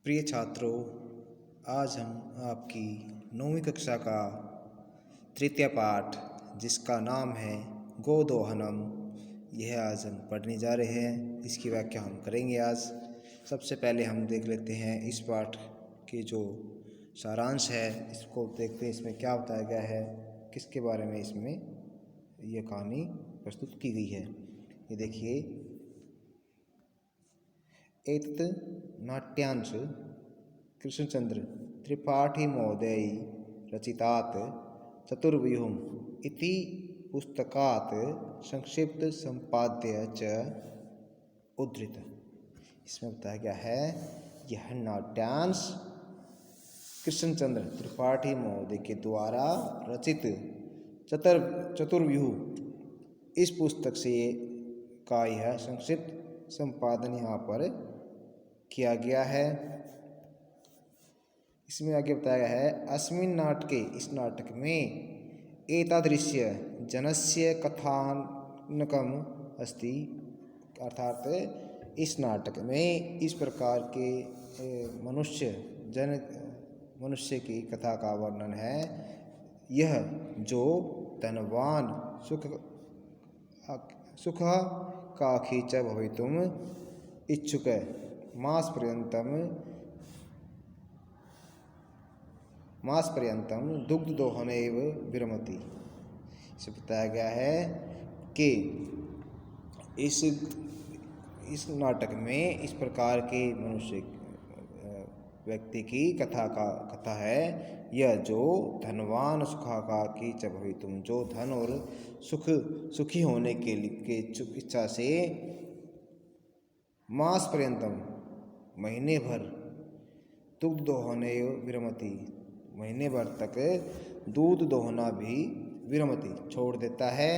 प्रिय छात्रों, आज हम आपकी 9वीं कक्षा का तृतीय पाठ जिसका नाम है गोदोहनम, यह आज हम पढ़ने जा रहे हैं। इसकी व्याख्या हम करेंगे आज। सबसे पहले हम देख लेते हैं इस पाठ के जो सारांश है, इसको देखते हैं इसमें क्या बताया गया है, किसके बारे में इसमें यह कहानी प्रस्तुत की गई है। ये देखिए, एतत् नाट्यांश कृष्णचंद्र त्रिपाठी महोदय रचितात् चतुर्व्यूहम् इति पुस्तकात् संक्षिप्त संपाद्य च उद्धृत। इसमें बताया गया है यह नाट्यांश कृष्णचंद्र त्रिपाठी महोदय के द्वारा रचित चतुर्व्यूह इस पुस्तक से का यह संक्षिप्त संपादन यहाँ पर किया गया है। इसमें आगे बताया गया है, अस्मिन् नाटके, इस नाटक में एतादृश्य जनस्य कथानकम् अस्ति, अर्थात इस नाटक में इस प्रकार के मनुष्य की कथा का वर्णन है। यह जो धनवान सुख का खींच भवितुम इच्छुक मासपर्यंतम दुग्धदोहनैव विरमति। इसे बताया गया है कि इस नाटक में इस प्रकार के मनुष्य व्यक्ति की कथा है। यह जो धनवान सुखाकांक्षी च भवितुम, जो धन और सुखी होने के लिए इच्छा से मास पर्यंतम महीने भर दुग्ध दोहनैव विरमति, महीने भर तक दूध दोहना भी विरमति छोड़ देता है।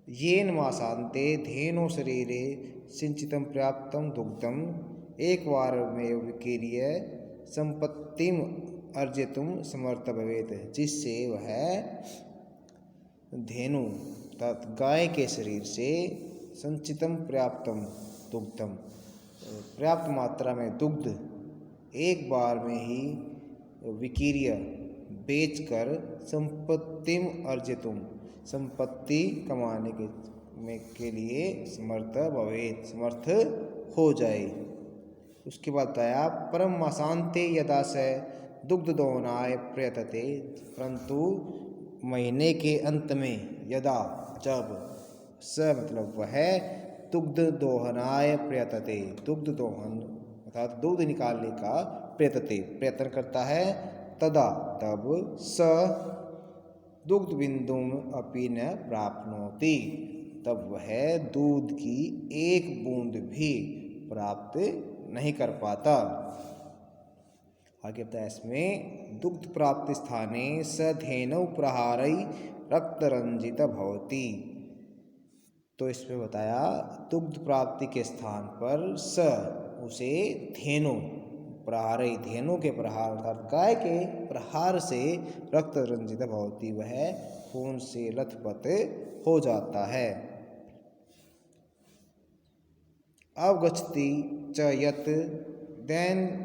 येन मासान्ते धेनो शरीरे सिंचितम पर्याप्तम दुग्धम एक वारमेव विकीर्य संपत्तिम अर्जितुम समर्थ भवेत्, जिससे वह धेनु तथा गाय के शरीर से संचितम पर्याप्तम दुग्धम, पर्याप्त मात्रा में दुग्ध एक बार में ही विकीर्य बेचकर संपत्तिम अर्जितुम, संपत्ति कमाने के लिए समर्थ हो जाए। उसके बाद बताया, परम मासान्ते यदा स दुग्ध दोहनाय प्रयतते, परंतु महीने के अंत में यदा, जब, स मतलब वह दुग्ध दोहनाय प्रयतते, दुग्ध दोहन अर्थात दूध निकालने का प्रयत्न करता है, तदा तब स दुग्ध बिंदुम अपि न प्राप्नोति, तब वह दूध की एक बूंद भी प्राप्त नहीं कर पाता। आगे बताया, इसमें दुग्ध प्राप्ति स्थाने स धेनौ प्रहारै रक्तरंजित भवति। तो इसमें बताया, दुग्ध प्राप्ति के स्थान पर स उसे धेनु प्रहारै, धेनु के प्रहार अर्थात गाय के प्रहार से रक्त रंजित भवति, वह खून से लथपथ हो जाता है। अवगच्छति च यत् दैननित्यं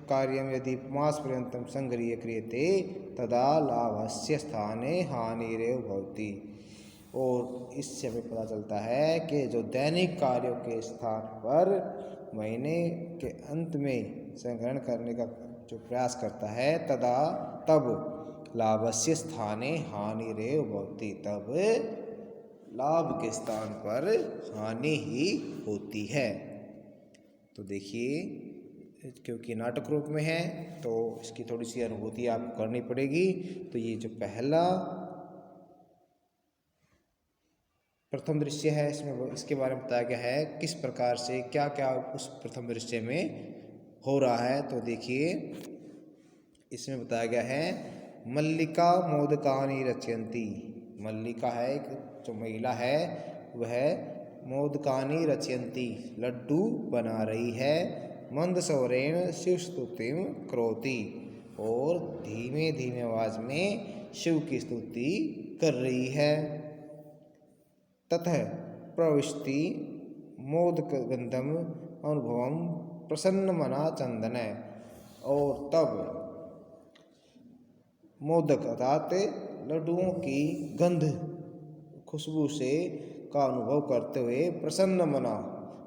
कार्यं यदि मासपर्यन्तं संगृह्य क्रियते तदा लाभस्य स्थाने हानिरेव भवति। और इससे हमें पता चलता है कि जो दैनिक कार्यों के स्थान पर महीने के अंत में संग्रहण करने का जो प्रयास करता है, तब लाभस्य स्थाने हानिरेव भवति, तब लाभ के स्थान पर हानि ही होती है। तो देखिए, क्योंकि नाटक रूप में है तो इसकी थोड़ी सी अनुभूति आपको करनी पड़ेगी। तो ये जो पहला प्रथम दृश्य है, इसके बारे में बताया गया है किस प्रकार से क्या क्या उस प्रथम दृश्य में हो रहा है। तो देखिए, इसमें बताया गया है, मल्लिका मोदकानि रचयन्ति, मल्लिका है एक जो महिला है, वह मोदकानि रचयन्ति, लड्डू बना रही है, मंद स्वरेण शिव स्तुतिम करोति, और धीमे धीमे आवाज में शिव की स्तुति कर रही है। ततः प्रविशति मोदकगंधम अनुभवम प्रसन्नमना चंदन। और तब मोदक अर्थात लड्डुओं की गंध खुशबू से का अनुभव करते हुए प्रसन्न मना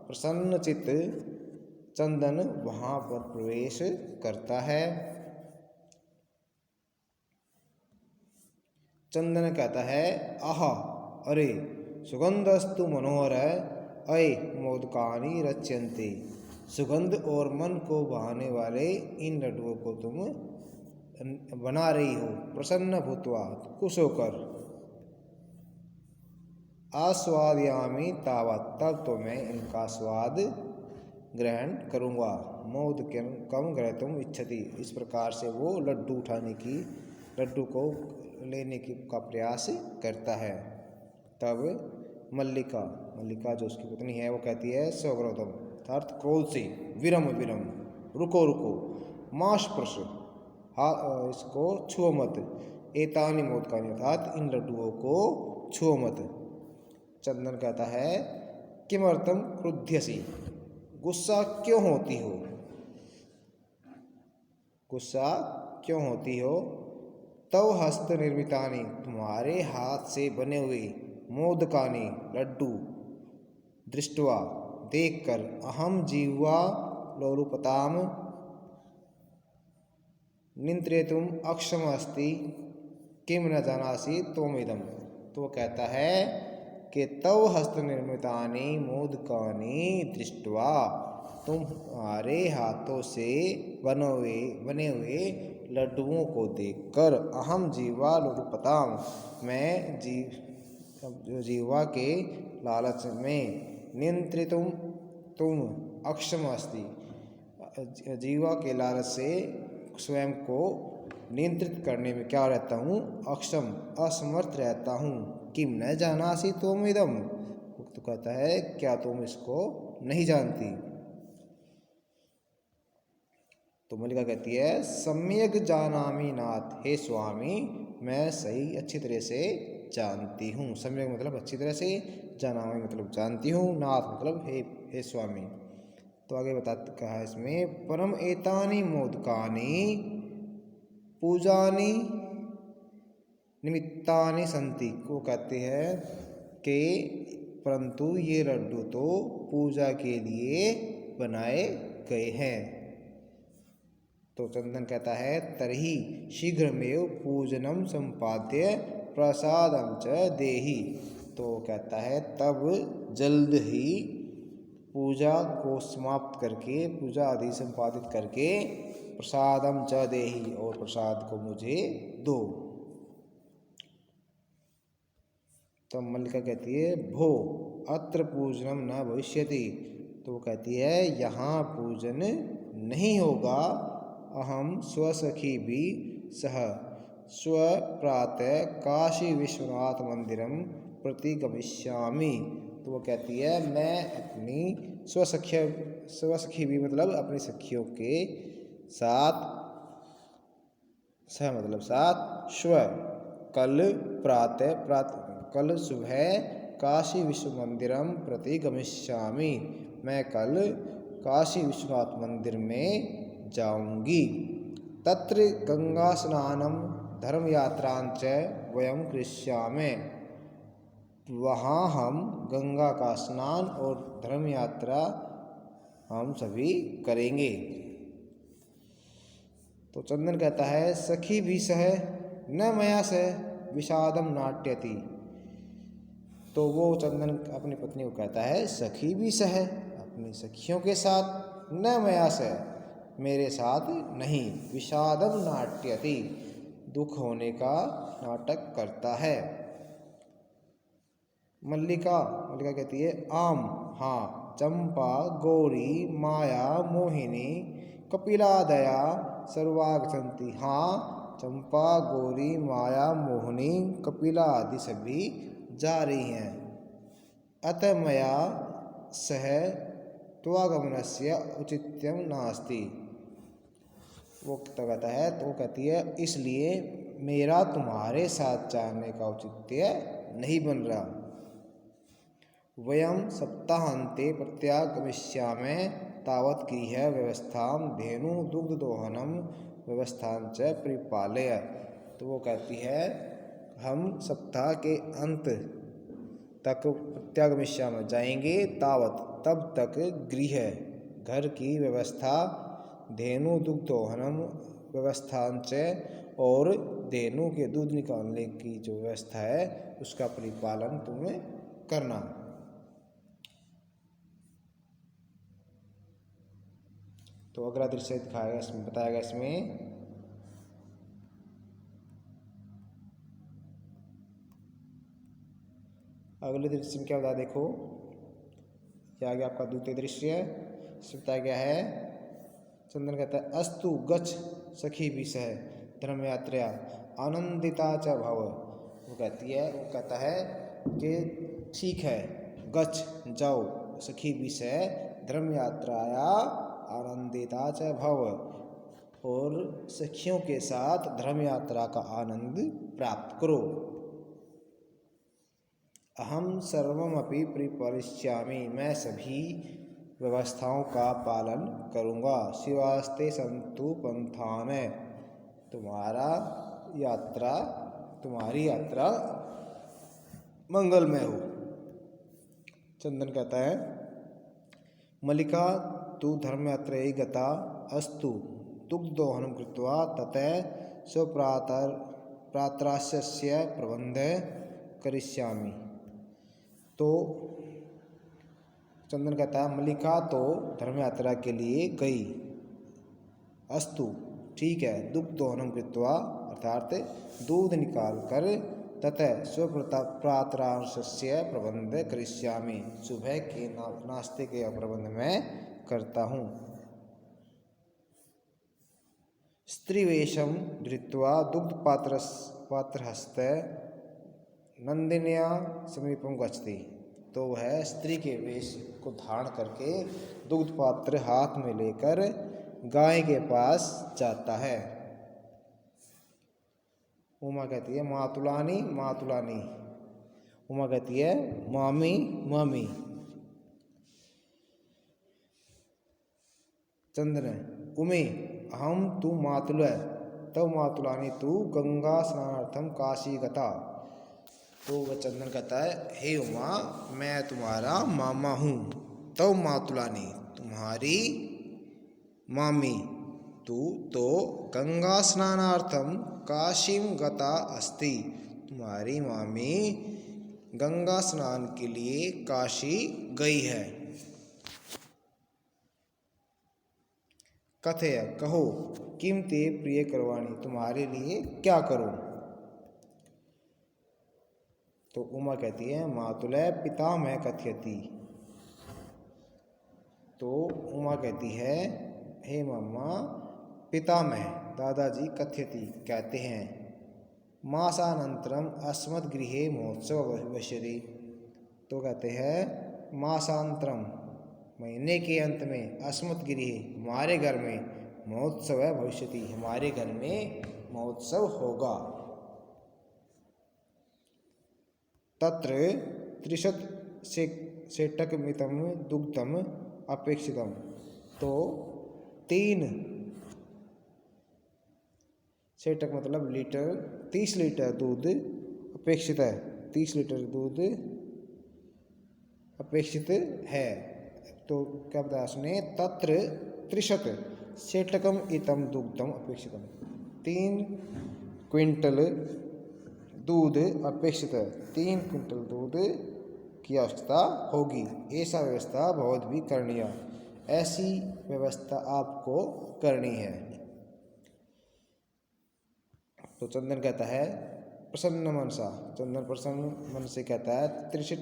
प्रसन्न चित्त चंदन वहाँ पर प्रवेश करता है। चंदन कहता है आहा अरे सुगंधस्तु मनोहर अय मोदकानि रच्यन्ते। सुगंध और मन को बहाने वाले इन लड्डुओं को तुम बना रही हो। प्रसन्न भूत्वा खुश होकर। आस्वादयामि तावत् तब तो मैं इनका स्वाद ग्रहण करूँगा। मोदकम ग्रहीतुम इच्छति इस प्रकार से वो लड्डू को लेने की का प्रयास करता है। तब मल्लिका जो उसकी पत्नी है वो कहती है स्वक्रोधम अर्थात क्रोध से विरम रुको मां स्पर्श इसको छुओ मत। एतानि मोदकानि अर्थात इन लड्डुओं को छुओ मत। चंदन कहता है किमर्थम क्रुध्यसि गुस्सा क्यों होती हो। तव हस्त निर्मितानि तुम्हारे हाथ से बने हुए मोदकानि लड्डू दृष्टवा देखकर अहम जीवा लोलुपताम नियंत्रितुम अक्षम अस्ति किम न जानासि त्वमिदं। तो वो कहता है कि तव हस्त निर्मितानि मोदकानि दृष्टवा तुम्हारे हाथों से बने हुए लड्डुओं को देखकर अहम जीवा लोलुपताम मैं जीवा के लालच में नियंत्रितुम तुम अक्षम अस्ति जीवा के लालच से स्वयं को नियंत्रित करने में क्या रहता हूँ अक्षम असमर्थ रहता हूँ। किम न जानासि त्वमिदं तो कहता है क्या तुम इसको नहीं जानती। तो मल्लिका कहती है सम्यक जानामि नाथ हे स्वामी मैं सही अच्छी तरह से जानती हूँ। सम्यक मतलब अच्छी तरह से, जानामि मतलब जानती हूँ, नाथ मतलब हे स्वामी। तो आगे कहा इसमें परम एतानि मोदकानि पूजानि निमित्तानि संति को कहते हैं कि परंतु ये लड्डू तो पूजा के लिए बनाए गए हैं। तो चंदन कहता है तरही शीघ्रमेव पूजनम संपाद्य प्रसादम च देहि। तो कहता है तब जल्द ही पूजा को समाप्त करके पूजा आदि संपादित करके प्रसादम च देहि और प्रसाद को मुझे दो। तो मल्लिका कहती है भो अत्र पूजनम न भविष्यति। तो वो कहती है यहाँ पूजन नहीं होगा। अहम स्वसखी भी सह स्वप्रातः काशी विश्वनाथ मंदिरम प्रति गमिष्यामि। तो वो कहती है मैं अपनी स्वसखी भी मतलब अपनी सखियों के साथ सह मतलब साथ स्व कल सुबह काशी विश्व मंदिरम प्रति गमिष्यामि मैं कल काशी विश्वनाथ मंदिर में जाऊंगी। तत्र गंगा स्नानम धर्म यात्रांच वयम करिष्यामि। वहाँ हम गंगा का स्नान और धर्म यात्रा हम सभी करेंगे। तो चंदन कहता है सखी भी सह न मया सह विषादम नाट्यति। तो वो चंदन अपनी पत्नी को कहता है सखी भी सह अपनी सखियों के साथ न मया सह मेरे साथ नहीं विषादम नाट्यति दुख होने का नाटक करता है। मल्लिका कहती है आम हाँ चंपा गौरी माया मोहिनी कपिलादया सर्वागच्छन्ति। हाँ चंपा गौरी माया मोहिनी कपिला आदि सभी जा रही हैं। अतः मया सह त्वागमनस्य औचित्यम नास्ति। वो कहता है तो कहती है इसलिए मेरा तुम्हारे साथ जाने का औचित्य नहीं बन रहा। वयं सप्ताहान्ते प्रत्यागमिष्यामः तावत् गृह व्यवस्थां धेनु दुग्धदोहनम व्यवस्थां च परिपालय। तो वो कहती है हम सप्ताह के अंत तक प्रत्यागमिष्यामः जाएंगे, तावत तब तक गृह घर की व्यवस्था, धेनु दुग्धोहनम व्यवस्थांच और धेनु के दूध निकालने की जो व्यवस्था है उसका परिपालन तुम्हें करना। तो अगला दृश्य दिखाएगा, इसमें बताएगा, इसमें अगले दृश्य में क्या बताया देखो, क्या आ गया आपका द्वितीय दृश्य। इसमें बताया गया है, चंदन कहता है अस्तु गच्छ सखी विषय धर्म यात्रा आनंदिता च भव। वो कहता है कि ठीक है, गच्छ जाओ, सखी विषय धर्म यात्राया आनंदिता च भव, और सखियों के साथ धर्म यात्रा का आनंद प्राप्त करो। अहम सर्वमपि परिपालयिष्यामि, मैं सभी व्यवस्थाओं का पालन करूँगा। शिवास्ते संतु पंथान, तुम्हारी यात्रा मंगलमय हो। चंदन कहता है मल्लिका तु धर्मयात्रे गता अस्तु दुग्धदोहनं कृत्वा ततः स्वप्रातरास्य प्रबंध करिष्यामि। तो चंदन कहता है मल्लिका तो धर्म यात्रा के लिए गई, अस्तु ठीक है, दुग्धदोहनं कृत्वा अर्थात दूध निकाल कर, ततः स्वप्रातरास्य प्रबंध करिष्यामि, सुबह के नाश्ते के प्रबंध मैं करता हूँ। स्त्रीवेशं धृत्वा दुग्धपात्रहस्ते नंदिन्या समीपम गच्छति। तो वह स्त्री के वेश को धारण करके दुग्ध पात्र हाथ में लेकर गाय के पास जाता है। उमा कहती है मातुलानी मातुलानी, उमा कहती है मामी मामी। चंद्र उमे अहम तु मातुल तव मातुलानी तु गंगा स्नानार्थम काशी गता। तो वह चंदन कहता है हे उमा, मैं तुम्हारा मामा हूँ, तव मातुलानी तुम्हारी मामी, तू तो गंगा स्नानार्थम काशीम गता अस्ति, तुम्हारी मामी गंगा स्नान के लिए काशी गई है। कथय कहो किम ते प्रिय करवाणी, तुम्हारे लिए क्या करूं। तो उमा कहती है मातुलय पितामह कथयति। तो उमा कहती है हे मम्मा, पितामह दादाजी कथयति कहते हैं, मासानंतरम अस्मद्गृहे महोत्सव भविष्यति। तो कहते हैं मासांतरम महीने के अंत में, अस्मद्गृहे हमारे घर में, महोत्सव भविष्यति हमारे घर में महोत्सव होगा। तत्र 30 सेटकमितं दुग्धम अपेक्षितम। तो 3 सेटक मतलब लीटर, 30 लीटर दूध अपेक्षित है, 30 लीटर दूध अपेक्षित है। तो क्या बताया उसने, तत्र 30 सेटकम इतम दुग्धम अपेक्षितम, 3 क्विंटल दूध अपेक्षित है, 3 क्विंटल दूध की आवश्यकता होगी। ऐसा व्यवस्था बहुत भी करनी है, ऐसी व्यवस्था आपको करनी है। तो चंदन कहता है प्रसन्न मनसा, चंदन प्रसन्न मन से कहता है 30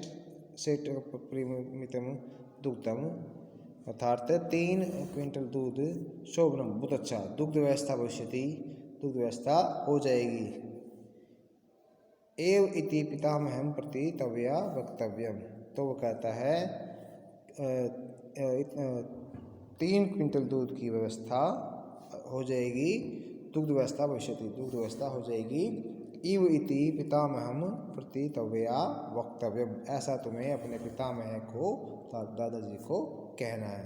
सेटकमितं दुग्धम अर्थात 3 क्विंटल दूध शोभनम बहुत अच्छा, दुग्ध व्यवस्था भविष्यति दुग्ध व्यवस्था हो जाएगी। एव इति पितामहं प्रति तवया वक्तव्यम। तो वो कहता है 3 क्विंटल दूध की व्यवस्था हो जाएगी, दुग्ध व्यवस्था भविष्यति दुग्ध व्यवस्था हो जाएगी इव इति पितामहम प्रतितव्या वक्तव्यम, ऐसा तुम्हें अपने पितामह को, दादाजी को कहना है।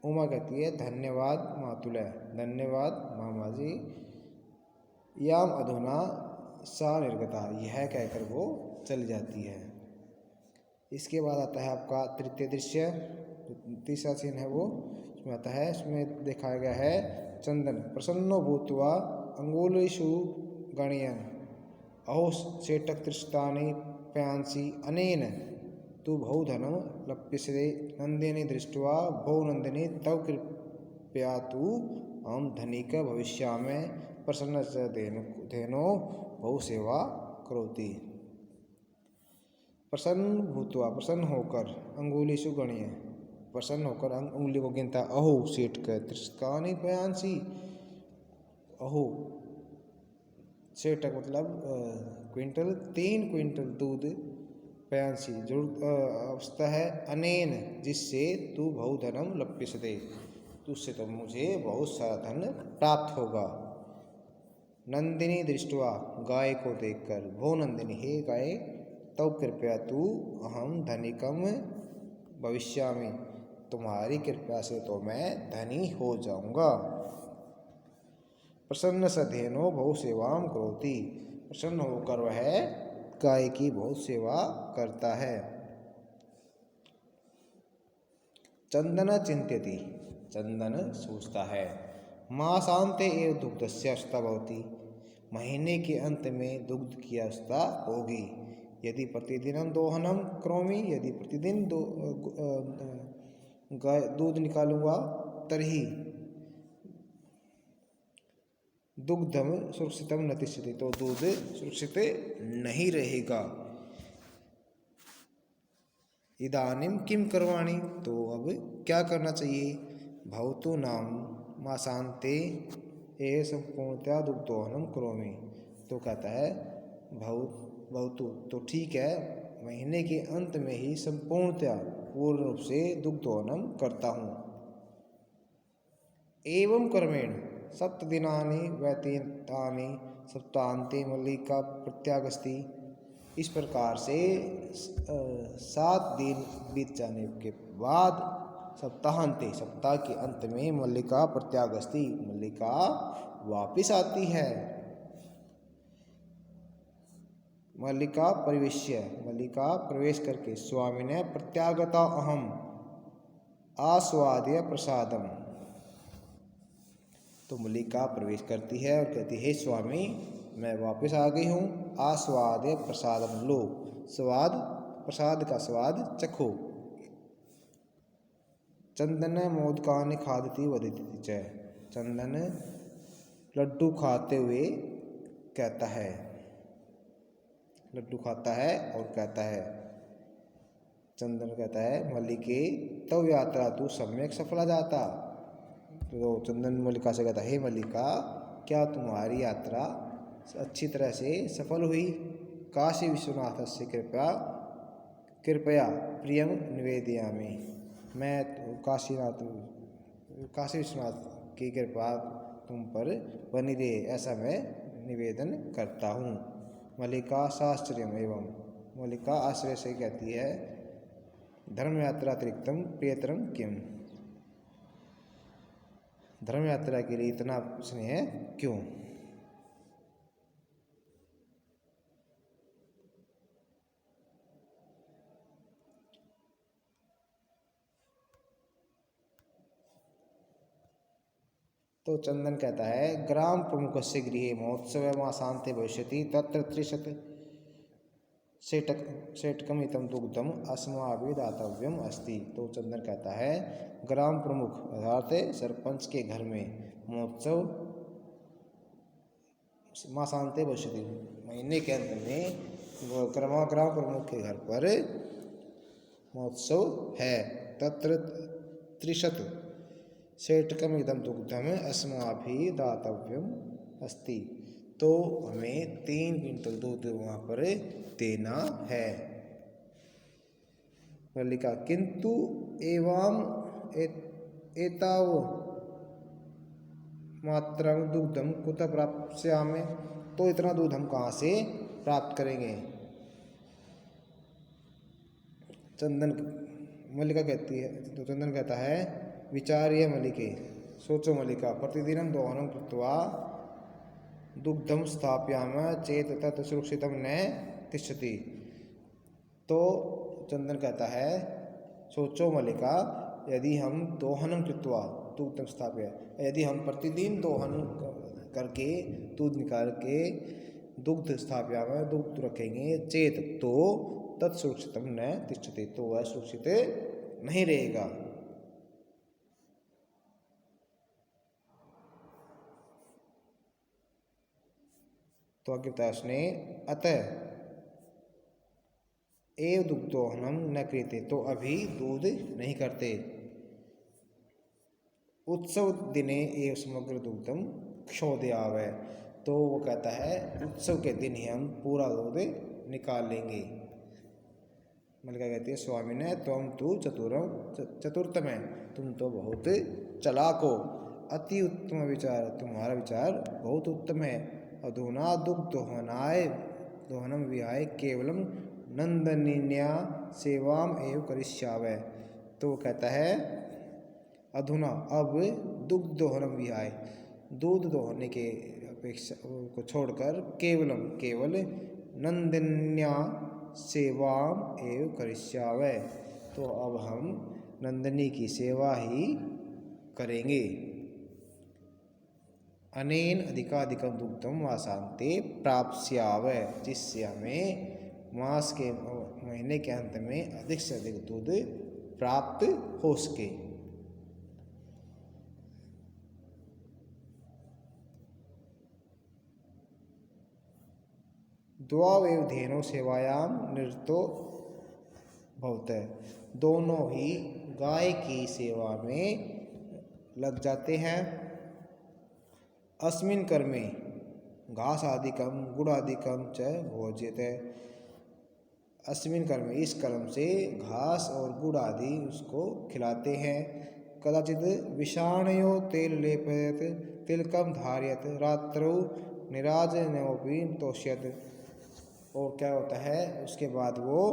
उमा कहती है धन्यवाद मातुलय, धन्यवाद मामा जी। याम अधुना सा निर्गता, यह कहकर वो चली जाती है। इसके बाद आता है आपका तृतीय दृश्य, तीसरा सीन है वो, इसमें आता है, इसमें दिखाया गया है चंदन प्रसन्नो भूत्वा अंगुलीषु गणयन् अहो सेटक तृष्टानि पयांसि अनेन तु बहुधनं लप्स्यते नंदिनी दृष्ट्वा बहु नंदिनी तव कृपया तु अहं धनिक भविष्यामि प्रसन्न च धेनो बहु सेवा करोति। प्रसन्न भूत्वा, प्रसन्न होकर, अंगुलीषु गणय, प्रसन्न होकर उंगली को गिनता, अहो सेठ कर तृष्टानि पयांसि, अहो सेठक मतलब क्विंटल, 3 क्विंटल दूध, पयांसी जरूरत अवस्था है, अनेन जिससे तू बहुधनम लप्स्यते, तुझसे तो मुझे बहुत सारा धन प्राप्त होगा। नंदिनी दृष्टवा, गाय को देखकर, भो नंदिनी हे गाय, तव कृपया तू अहम धनिकम भविष्यामि, तुम्हारी कृपया से तो मैं धनी हो जाऊंगा। प्रसन्न सधेनो बहु सेवाम करोति, प्रसन्न होकर वह गाय की बहुत सेवा करता है। चंदन चिंत्यति, चंदन सोचता है, मासांते एव दुग्धस्य अवस्था भवति, महीने के अंत में दुग्ध की अवस्था होगी। यदि प्रतिदिन दोहनम करोमि, यदि प्रतिदिन गाय दूध निकालूंगा, तरही दुग्धम सुरक्षितम न तिष्ठति, तो दूध सुरक्षित नहीं रहेगा। इदानीम किम करवाणी, तो अब क्या करना चाहिए। भवतु नाम मासांते ए संपूर्णतया दुग्धोहनम करोमि, तो कहता है भवतु, तो ठीक है, महीने के अंत में ही संपूर्णतया पूर्ण रूप से दुग्धोहनम करता हूँ। एवं कर्मेण सप्तदिनानि व्यतीतानि सप्ताहांते मल्लिका प्रत्यागस्ति, इस प्रकार से 7 दिन बीत जाने के बाद सप्ताहांते, सप्ताह के अंत में मल्लिका प्रत्यागस्ति, मल्लिका वापिस आती है। मल्लिका परिवेश्य, मल्लिका प्रवेश करके, स्वामिने प्रत्यागता अहम आस्वाद्य प्रसादम, तो मल्लिका प्रवेश करती है और कहती है, हे स्वामी मैं वापस आ गई हूँ, आस्वाद्य प्रसादम, लो स्वाद, प्रसाद का स्वाद चखो। चंदन मोदकानि खादति वदति च, चंदन लड्डू खाते हुए कहता है, लड्डू खाता है और कहता है, चंदन कहता है मल्लिके तव यात्रा तू सम्यक सफला जाता, तो चंदन मल्लिका से कहता है, हे मल्लिका क्या तुम्हारी यात्रा अच्छी तरह से सफल हुई। काशी विश्वनाथ से कृपया प्रियम निवेदयामि, मैं काशी विश्वनाथ की कृपा तुम पर बनी रहे, ऐसा मैं निवेदन करता हूँ। मल्लिका शास्त्रियम एवं, मल्लिका आश्रय से कहती है, धर्म यात्रा अतिरिक्तम प्रियतरम किम, धर्म यात्रा के लिए इतना स्नेह क्यों। तो चंदन कहता है, ग्राम प्रमुखस्य गृहे महोत्सव मासांते भविष्यति तत्र 30 सेटकमितं दुग्धम अस्माभिः दातव्यम अस्ति, तो चंदन कहता है, ग्राम प्रमुख अर्थात सरपंच के घर में महोत्सव मासांते भविष्यति, महीने के अंत में ग्राम प्रमुख के घर पर महोत्सव है। तत्र 30 सेटकमिदं दुग्धम अस्माभिः दातव्यम अस्ति, तो हमें 3 क्विंटल दूध वहाँ पर देना है। मल्लिका किंतु एवं एताव मात्रं दुग्धम कुतः प्राप्स्यामि, तो इतना दूध हम कहाँ से प्राप्त करेंगे। चंदन मल्लिका कहती है, तो चंदन कहता है विचार्य मल्लिके, सोचो मल्लिका, प्रतिदिनं दोहनं कृत्वा दुग्धम स्थापयामः चेत तत् सुरक्षितं न तिष्ठति। तो चंदन कहता है सोचो मल्लिका, यदि हम दोहनं कृत्वा दुग्धम स्थापय, यदि हम प्रतिदिन दोहन करके दूध निकाल के दुग्ध स्थापयामः दुग्ध रखेंगे, चेत तो तत्सुरक्षितम न तिष्ठति, तो वह सुरक्षित नहीं रहेगा। तो आगे बताया उसने, अतः एव दुग्धोहनम न क्रियते, तो अभी दूध नहीं करते। उत्सव दिने एव समग्र दुग्धम क्षोदयावै, तो वो कहता है उत्सव के दिन ही हम पूरा दूध निकाल लेंगे। मल्लिका कहती है स्वामी ने त्वम तु चतुर्थम है, तुम तो बहुत चालाक हो, अति उत्तम विचार, तुम्हारा विचार बहुत उत्तम है। अधुना दुग्ध दोहनम विहाय केवलम नंदनिन्या सेवाम एव करिष्यावै, तो कहता है अधुना अब दुग्ध दोहनम विहाय, दूध दोहने के अपेक्षा को छोड़कर केवल नंदन्या सेवाम एव करिष्यावै, तो अब हम नंदिनी की सेवा ही करेंगे। अनेन अधिकाधिकम दुग्धम मासांते प्राप्स्यावै, जिससे हमें मास के महीने के अंत में अधिक से अधिक दूध प्राप्त हो सके। द्वावेव धेनो सेवायाम निरतो भवतः, दोनों ही गाय की सेवा में लग जाते हैं। अस्मिन् कर्मे घास आदिकम गुड़ादिकम च भोज्यते, अस्मिन् कर्म, इस कर्म से घास और गुड़ आदि उसको खिलाते हैं। कदाचित विषाणयो तेल लेपयत तिलकम धारयत रात्रौ निराजनोपि तोष्यत, और क्या होता है उसके बाद वो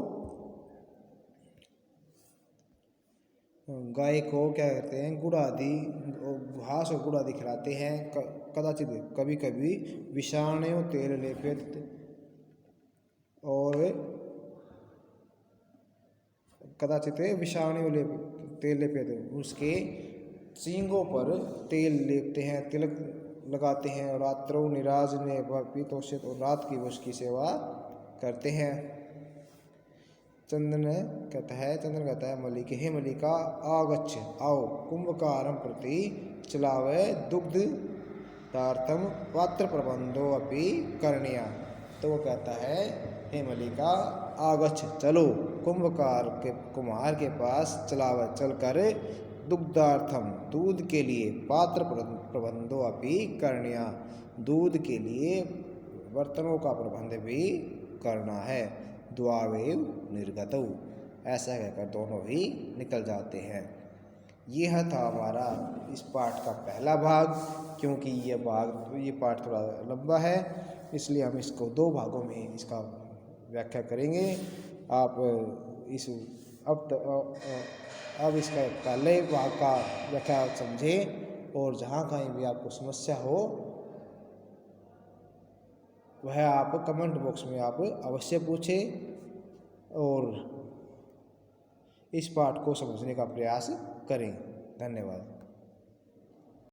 गाय को क्या कहते हैं गुड़ आदि, घास और गुड़ आदि खिलाते हैं। कदाचित कभी कभी विषाणु तेल लेपित, और कदाचित विषाणु तेल लेपित, उसके सींगों पर तेल लेपते हैं, तिलक लगाते हैं। और रात्रों निराजने पीतोषित, और रात की उसकी सेवा करते हैं। चंदन कहता है मल्लिके, हे मल्लिका आगच्छ, आओ कुंभकारं प्रति चलावे दुग्ध दार्थम पात्र प्रबंधो अपि करणीय, तो वो कहता है हे मल्लिका आगच्छ, चलो कुम्हार के पास चलावे, चलकर दुग्धार्थम, दूध के लिए, पात्र प्रबंधो अपि करणीय, दूध के लिए बर्तनों का प्रबंध भी करना है। द्वावेव निर्गतौ, ऐसा कहकर दोनों ही निकल जाते हैं। यह था हमारा इस पाठ का पहला भाग। क्योंकि ये पाठ थोड़ा लंबा है, इसलिए हम इसको दो भागों में इसका व्याख्या करेंगे। आप अब इसका पहले भाग का व्याख्या समझें, और जहाँ कहीं भी आपको समस्या हो वह आप कमेंट बॉक्स में आप अवश्य पूछें और इस पाठ को समझने का प्रयास करें। धन्यवाद।